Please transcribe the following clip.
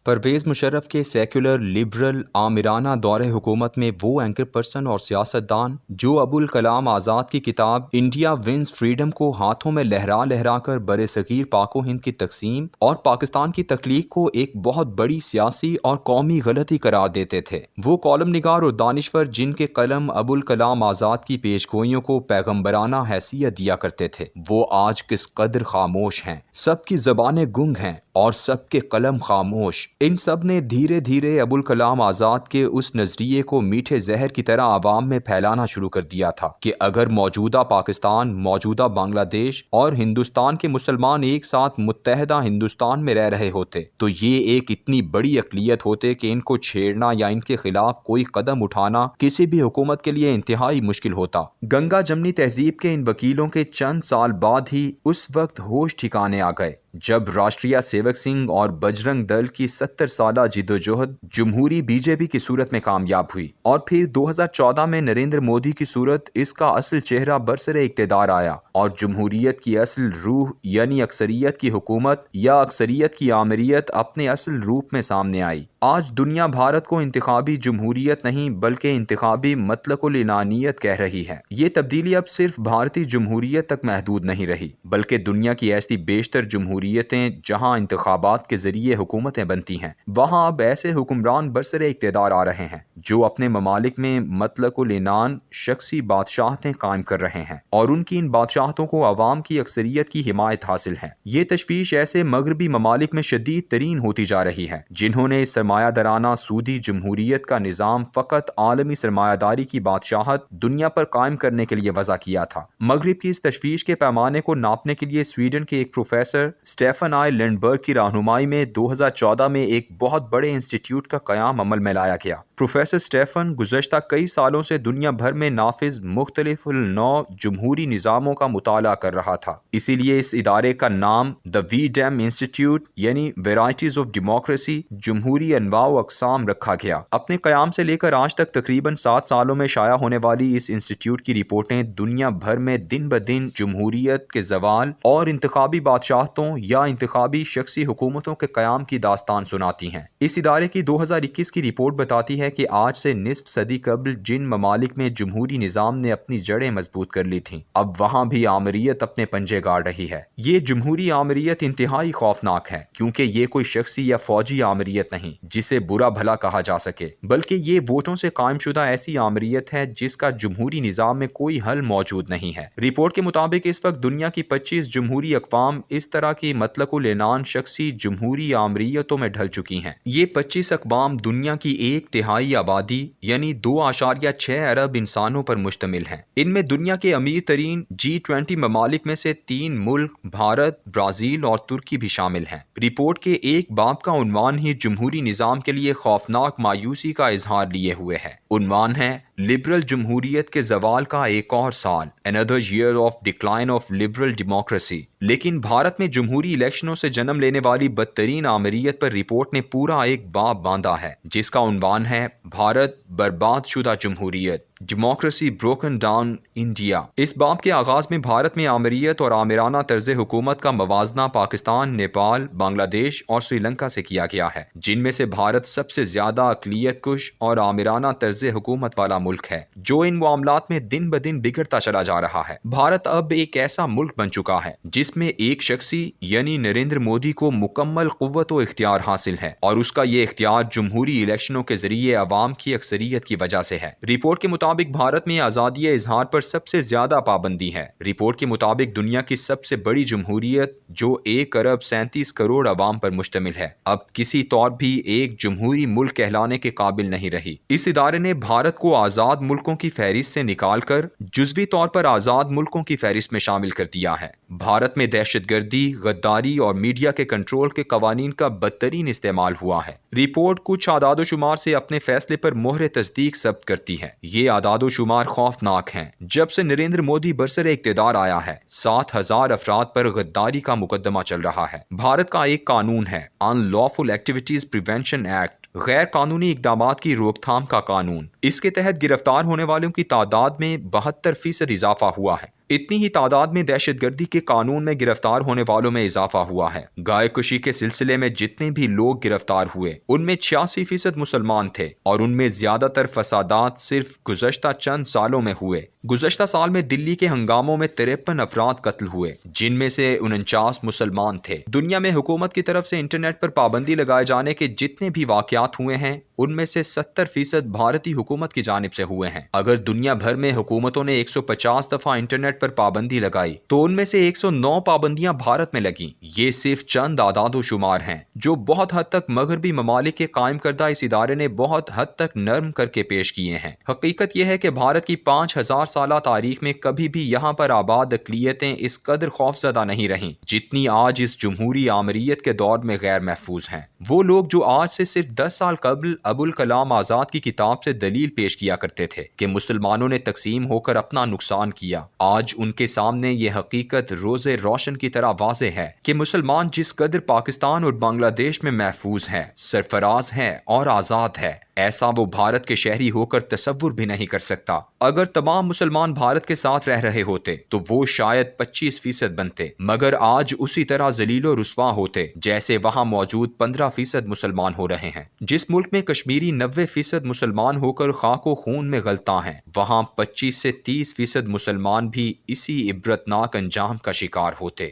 پرویز مشرف کے secular liberal آمرانہ دور حکومت میں وہ اینکر پرسن اور سیاستدان جو ابوالکلام آزاد کی کتاب انڈیا ونز فریڈم کو ہاتھوں میں لہرا لہرا کر بر صغیر پاک و ہند کی تقسیم اور پاکستان کی تخلیق کو ایک بہت بڑی سیاسی اور قومی غلطی قرار دیتے تھے، وہ کالم نگار اور دانشور جن کے قلم ابوالکلام آزاد کی پیش گوئیوں کو پیغمبرانہ حیثیت دیا کرتے تھے، وہ آج کس قدر خاموش ہیں، سب کی زبانیں گنگ ہیں اور سب کے قلم خاموش۔ ان سب نے دھیرے دھیرے ابوالکلام آزاد کے اس نظریے کو میٹھے زہر کی طرح عوام میں پھیلانا شروع کر دیا تھا کہ اگر موجودہ پاکستان، موجودہ بنگلہ دیش اور ہندوستان کے مسلمان ایک ساتھ متحدہ ہندوستان میں رہ رہے ہوتے تو یہ ایک اتنی بڑی اقلیت ہوتے کہ ان کو چھیڑنا یا ان کے خلاف کوئی قدم اٹھانا کسی بھی حکومت کے لیے انتہائی مشکل ہوتا۔ گنگا جمنی تہذیب کے ان وکیلوں کے چند سال بعد ہی اس وقت ہوش ٹھکانے آ گئے جب راشٹریہ سیوک سنگھ اور بجرنگ دل کی 70 سالہ جدوجہد جمہوری بی جے پی کی صورت میں کامیاب ہوئی، اور پھر 2014 میں نریندر مودی کی صورت اس کا اصل چہرہ برسر اقتدار آیا اور جمہوریت کی اصل روح یعنی اکثریت کی حکومت یا اکثریت کی آمریت اپنے اصل روپ میں سامنے آئی۔ آج دنیا بھارت کو انتخابی جمہوریت نہیں بلکہ انتخابی مطلق العنانیت کہہ رہی ہے۔ یہ تبدیلی اب صرف بھارتی جمہوریت تک محدود نہیں رہی بلکہ دنیا کی ایسی بیشتر جمہوریتیں جہاں انتخابات کے ذریعے حکومتیں بنتی ہیں، وہاں اب ایسے حکمران برسر اقتدار آ رہے ہیں جو اپنے ممالک میں مطلق العنان شخصی بادشاہتیں قائم کر رہے ہیں، اور ان کی ان بادشاہتوں کو عوام کی اکثریت کی حمایت حاصل ہے۔ یہ تشویش ایسے مغربی ممالک میں شدید ترین ہوتی جا رہی ہے جنہوں نے سرمایہ دارانہ سودی جمہوریت کا نظام فقط عالمی سرمایہ داری کی بادشاہت دنیا پر قائم کرنے کے لیے وضع کیا تھا۔ مغرب کی اس تشویش کے پیمانے کو ناپنے کے لیے سویڈن کے ایک پروفیسر اسٹیفن آئی لینڈبرگ کی رہنمائی میں 2014 میں ایک بہت بڑے انسٹیٹیوٹ کا قیام عمل میں لایا گیا۔ پروفیسر اسٹیفن گزشتہ کئی سالوں سے دنیا بھر میں نافذ مختلف النوع جمہوری نظاموں کا مطالعہ کر رہا تھا، اسی لیے اس ادارے کا نام دی وی ڈیم انسٹیٹیوٹ یعنی ویرائٹیز آف ڈیموکریسی جمہوری انواع و اقسام رکھا گیا۔ اپنے قیام سے لے کر آج تک تقریباً 7 سالوں میں شائع ہونے والی اس انسٹیٹیوٹ کی رپورٹیں دنیا بھر میں دن بدن جمہوریت کے زوال اور انتخابی بادشاہتوں یا انتخابی شخصی حکومتوں کے قیام کی داستان سناتی ہیں۔ اس ادارے کی 2021 کی رپورٹ بتاتی ہے کہ آج سے نصف صدی قبل جن ممالک میں جمہوری نظام نے اپنی جڑیں مضبوط کر لی تھیں، اب وہاں بھی آمریت اپنے پنجے گاڑ رہی ہے۔ یہ جمہوری آمریت انتہائی خوفناک ہے کیونکہ یہ کوئی شخصی یا فوجی آمریت نہیں جسے برا بھلا کہا جا سکے، بلکہ یہ ووٹوں سے قائم شدہ ایسی آمریت ہے جس کا جمہوری نظام میں کوئی حل موجود نہیں ہے۔ رپورٹ کے مطابق اس وقت دنیا کی 25 جمہوری اقوام اس طرح کی مطلق العنان شخصی جمہوری آمریتوں میں ڈھل چکی ہیں۔ یہ 25 اقوام دنیا کی 1/3 آبادی یعنی 2.6 ارب انسانوں پر مشتمل ہیں۔ ان میں دنیا کے امیر ترین G20 ممالک میں سے 3 ملک بھارت، برازیل اور ترکی بھی شامل ہیں۔ رپورٹ کے ایک باب کا عنوان ہی جمہوری نظام کے لیے خوفناک مایوسی کا اظہار لیے ہوئے ہے۔ عنوان ہے لبرل جمہوریت کے زوال کا ایک اور سال، Another year of decline of liberal democracy۔ لیکن بھارت میں جمہوری الیکشنوں سے جنم لینے والی بدترین آمریت پر رپورٹ نے پورا ایک باب باندھا ہے جس کا عنوان ہے بھارت برباد شدہ جمہوریت، ڈیموکریسی بروکن ڈاؤن انڈیا۔ اس باب کے آغاز میں بھارت میں آمریت اور آمرانہ طرز حکومت کا موازنہ پاکستان، نیپال، بنگلہ دیش اور سری لنکا سے کیا گیا ہے، جن میں سے بھارت سب سے زیادہ اقلیت کش اور آمرانہ طرز حکومت والا ملک ہے جو ان معاملات میں دن بدن بگڑتا چلا جا رہا ہے۔ بھارت اب ایک ایسا ملک بن چکا ہے جس میں ایک شخصی یعنی نریندر مودی کو مکمل قوت و اختیار حاصل ہے، اور اس کا یہ اختیار جمہوری الیکشنوں کے ذریعے عوام کی اکثریت کی وجہ سے ہے۔ رپورٹ کے مطابق بھارت میں آزادی اظہار پر سب سے زیادہ پابندی ہے۔ رپورٹ کے مطابق دنیا کی سب سے بڑی جمہوریت جو 1 ارب 37 کروڑ عوام پر مشتمل ہے اب کسی طور بھی ایک جمہوری ملک کہلانے کے قابل نہیں رہی۔ اس ادارے نے بھارت کو آزاد ملکوں کی فہرست سے نکال کر جزوی طور پر آزاد ملکوں کی فہرست میں شامل کر دیا ہے۔ بھارت میں دہشت گردی، غداری اور میڈیا کے کنٹرول کے قوانین کا بدترین استعمال ہوا ہے۔ رپورٹ کچھ اعداد و شمار سے اپنے فیصلے پر مہر تصدیق ثبت کرتی ہے۔ یہ اعداد و شمار خوفناک ہیں۔ جب سے نریندر مودی برسر اقتدار آیا ہے 7,000 افراد پر غداری کا مقدمہ چل رہا ہے۔ بھارت کا ایک قانون ہے ان لافل ایکٹیویٹیز پریونشن ایکٹ، غیر قانونی اقدامات کی روک تھام کا قانون۔ اس کے تحت گرفتار ہونے والوں کی تعداد میں 72% اضافہ ہوا ہے۔ اتنی ہی تعداد میں دہشت گردی کے قانون میں گرفتار ہونے والوں میں اضافہ ہوا ہے۔ گائے کشی کے سلسلے میں جتنے بھی لوگ گرفتار ہوئے ان میں 86% مسلمان تھے اور ان میں زیادہ تر فسادات صرف گزشتہ چند سالوں میں ہوئے۔ گزشتہ سال میں دلی کے ہنگاموں میں 53 افراد قتل ہوئے جن میں سے 49 مسلمان تھے۔ دنیا میں حکومت کی طرف سے انٹرنیٹ پر پابندی لگائے جانے کے جتنے بھی واقعات ہوئے ہیں ان میں سے 70% بھارتی حکومت کی جانب سے ہوئے ہیں۔ اگر دنیا بھر میں حکومتوں نے 150 دفعہ انٹرنیٹ پر پابندی لگائی تو ان میں سے 109 پابندیاں بھارت میں لگیں۔ یہ صرف چند اعداد و شمار ہیں جو بہت حد تک مغربی ممالک کے قائم کردہ اس ادارے نے بہت حد تک نرم کر کے پیش کیے ہیں۔ حقیقت یہ ہے کہ بھارت کی 5000 سالہ تاریخ میں کبھی بھی یہاں پر آباد اقلیتیں اس قدر خوفزدہ نہیں رہیں جتنی آج اس جمہوری آمریت کے دور میں غیر محفوظ ہیں۔ وہ لوگ جو آج سے صرف 10 سال قبل ابوالکلام آزاد کی کتاب سے دلیل پیش کیا کرتے تھے کہ مسلمانوں نے تقسیم ہو کر اپنا نقصان کیا، آج ان کے سامنے یہ حقیقت روز روشن کی طرح واضح ہے کہ مسلمان جس قدر پاکستان اور بنگلہ دیش میں محفوظ ہے، سرفراز ہے اور آزاد ہے، ایسا وہ بھارت کے شہری ہو کر تصور بھی نہیں کر سکتا۔ اگر تمام مسلمان بھارت کے ساتھ رہ رہے ہوتے تو وہ شاید 25% بنتے، مگر آج اسی طرح ذلیل و رسوا ہوتے جیسے وہاں موجود 15% مسلمان ہو رہے ہیں۔ جس ملک میں کشمیری 90% مسلمان ہو کر خاک و خون میں غلطاں ہیں، وہاں 25 سے 30% مسلمان بھی اسی عبرتناک انجام کا شکار ہوتے۔